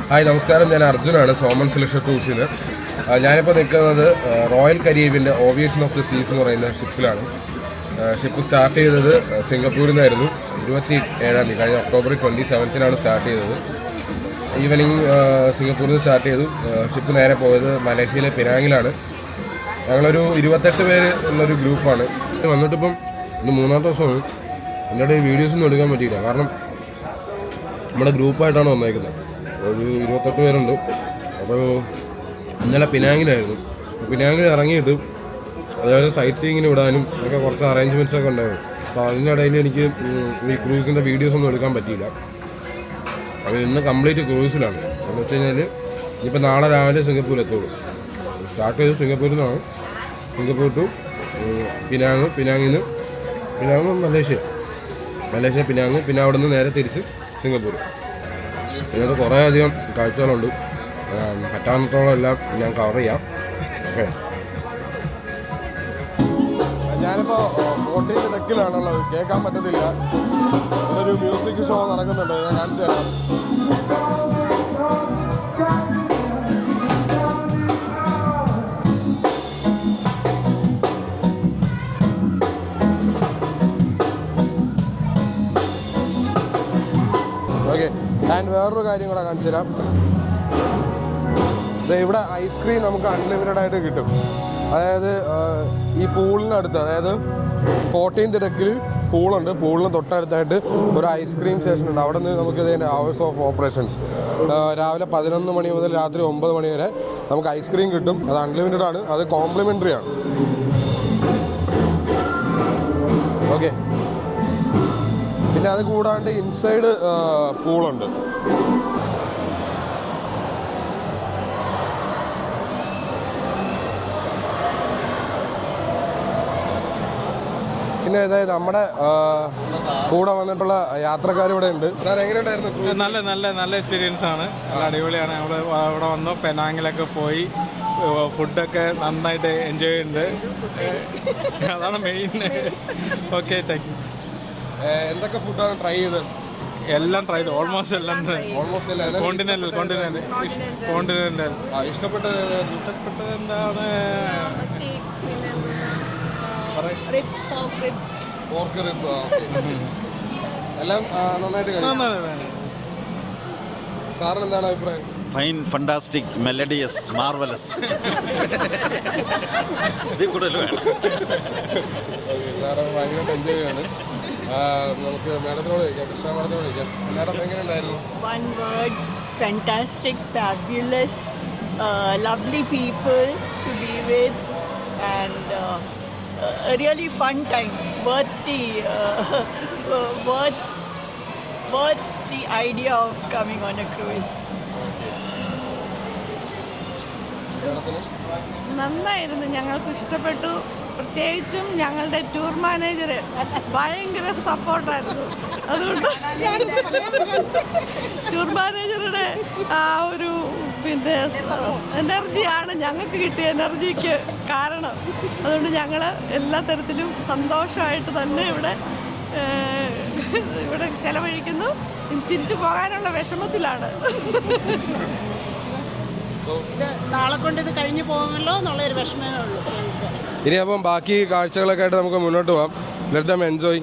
Hi നമസ്കാരം, ഞാൻ അർജുനാണ്, സോമൻസ് ലക്ഷർ ടൂൾസിന്. ഞാനിപ്പോൾ നിൽക്കുന്നത് റോയൽ കരീബിൻ്റെ ഓവിയേഷൻ ഓഫ് ദി സീസ് എന്ന് പറയുന്ന ഷിപ്പിലാണ്. ഷിപ്പ് സ്റ്റാർട്ട് ചെയ്തത് സിംഗപ്പൂരിൽ നിന്നായിരുന്നു. 27-ാം തീയതി കഴിഞ്ഞ ഒക്ടോബർ 27-നാണ് സ്റ്റാർട്ട് ചെയ്തത്. ഈവനിങ് സിംഗപ്പൂരിൽ നിന്ന് സ്റ്റാർട്ട് ചെയ്തു. ഷിപ്പ് നേരെ പോയത് മലേഷ്യയിലെ പിനാങ്ങിലാണ്. ഞങ്ങളൊരു 28 പേര് ഉള്ളൊരു ഗ്രൂപ്പാണ്. വന്നിട്ടിപ്പം ഇന്ന് 3-ാമത്തെ ദിവസമാണ്. എന്നോട് ഈ വീഡിയോസൊന്നും എടുക്കാൻ പറ്റിയില്ല, കാരണം നമ്മുടെ ഗ്രൂപ്പായിട്ടാണ് വന്നേക്കുന്നത്. ഒരു 28 പേരുണ്ട്. അപ്പോൾ ഇന്നലെ പിനാങ്ങിലായിരുന്നു. പിനാങ്ങിൽ ഇറങ്ങിയിട്ട് അതായത് സൈറ്റ് സീയിങ്ങിന് വിടാനും ഒക്കെ കുറച്ച് അറേഞ്ച്മെൻറ്റ്സൊക്കെ ഉണ്ടായിരുന്നു. അപ്പോൾ അതിനിടയിൽ എനിക്ക് ഈ ക്രൂസിൻ്റെ വീഡിയോസൊന്നും എടുക്കാൻ പറ്റിയില്ല. അപ്പോൾ ഇന്ന് കംപ്ലീറ്റ് ക്രൂസിലാണ്. എന്ന് വെച്ച് കഴിഞ്ഞാൽ ഇനിയിപ്പോൾ നാളെ രാവിലെ സിംഗപ്പൂരിൽ എത്തുള്ളൂ. സ്റ്റാർട്ട് ചെയ്ത് സിംഗപ്പൂരിൽ നിന്നാണ്. സിംഗപ്പൂർ ടു പിനാങ്ങിന്ന് മലേഷ്യ പിനാങ്, പിന്നെ അവിടെ നിന്ന് നേരെ തിരിച്ച് സിംഗപ്പൂർ. ഇതിനകത്ത് കുറേ അധികം കാഴ്ചകളുണ്ട്. പറ്റാവുന്നത്തോളം എല്ലാം ഞാൻ കവർ ചെയ്യാം. ഓക്കെ, ഞാനിപ്പോൾ 14 തെക്കിലാണുള്ളത്. കേൾക്കാൻ പറ്റത്തില്ല. ഒരു മ്യൂസിക് ഷോ നടക്കുന്നുണ്ട്, ഞാൻ കാണിച്ചു തരാം. ഓക്കെ, ഞാൻ വേറൊരു കാര്യം കൂടെ കാണിച്ചു തരാം. ഇവിടെ ഐസ്ക്രീം നമുക്ക് അൺലിമിറ്റഡ് ആയിട്ട് കിട്ടും. അതായത് ഈ പൂളിനടുത്ത്, അതായത് 14th ഡെക്കിൽ പൂളുണ്ട്. പൂളിന് തൊട്ടടുത്തായിട്ട് ഒരു ഐസ്ക്രീം സ്റ്റേഷൻ ഉണ്ട്. അവിടെ നിന്ന് നമുക്ക് ഇതിൻ്റെ അവേഴ്സ് ഓഫ് ഓപ്പറേഷൻസ് രാവിലെ 11 മണി മുതൽ രാത്രി 9 മണി വരെ നമുക്ക് ഐസ്ക്രീം കിട്ടും. അത് അൺലിമിറ്റഡ് ആണ്, അത് കോംപ്ലിമെൻ്ററി ആണ്. ഓക്കെ, പിന്നെ അത് കൂടാണ്ട് ഇൻസൈഡ് പൂളുണ്ട്. പിന്നെ അതായത് നമ്മുടെ കൂടെ വന്നിട്ടുള്ള യാത്രക്കാർ ഇവിടെ ഉണ്ട്. സാർ, എങ്ങനെയുണ്ടായിരുന്നു? നല്ല എക്സ്പീരിയൻസ് ആണ്. നല്ല അടിപൊളിയാണ്. നമ്മൾ ഇവിടെ വന്നു പെനാങ്ങിലൊക്കെ പോയി ഫുഡൊക്കെ നന്നായിട്ട് എൻജോയ് ചെയ്യുന്നുണ്ട്. അതാണ് മെയിൻ. Okay, thank you. എന്തൊക്കെ ഫുഡാണ് ട്രൈ ചെയ്തത്? എല്ലാം ട്രൈ ചെയ്തു. ഓൾമോസ്റ്റ് എല്ലാം കോണ്ടിനെന്റൽ. ഇഷ്ടപ്പെട്ടത് എന്താണ്? പോർക്ക് റിബ്സ് എല്ലാം നന്നായിട്ട് കഴിച്ചു. സാറിന് എന്താണ് അഭിപ്രായം? Fine, fantastic, melodious, marvellous. ഇത് കൂടുതൽ വേണം. സാറ് ഭയങ്കരമായിട്ട് എൻജോയ് ചെയ്യാണ്. നമുക്ക് മാഡത്തിനോട് ചോദിക്കാം, കൃഷ്ണ മാഡത്തിനോട് ചോദിക്കാം. മാഡം എങ്ങനെയുണ്ടായിരുന്നു? One word, fantastic, fabulous, lovely people to be with, and a really fun time, worth the idea of coming on a cruise. നന്നായിരുന്നു, ഞങ്ങൾക്ക് ഇഷ്ടപ്പെട്ടു. പ്രത്യേകിച്ചും ഞങ്ങളുടെ ടൂർ മാനേജർ ഭയങ്കര സപ്പോർട്ടായിരുന്നു. അതുകൊണ്ട് ടൂർ മാനേജറുടെ ആ ഒരു എനർജിയാണ് ഞങ്ങൾക്ക് കിട്ടിയ എനർജിക്ക് കാരണം. അതുകൊണ്ട് ഞങ്ങൾ എല്ലാ തരത്തിലും സന്തോഷമായിട്ട് തന്നെ ഇവിടെ ചെലവഴിക്കുന്നു. തിരിച്ചു പോകാനുള്ള വിഷമത്തിലാണ്. നാളെ കൊണ്ട് ഇത് കഴിഞ്ഞു പോകുമല്ലോ എന്നുള്ളൊരു വിഷമമേ ഉള്ളൂ. ഇനി അപ്പം ബാക്കി കാഴ്ചകളൊക്കെ ആയിട്ട് നമുക്ക് മുന്നോട്ട് പോകാം. Let them enjoy.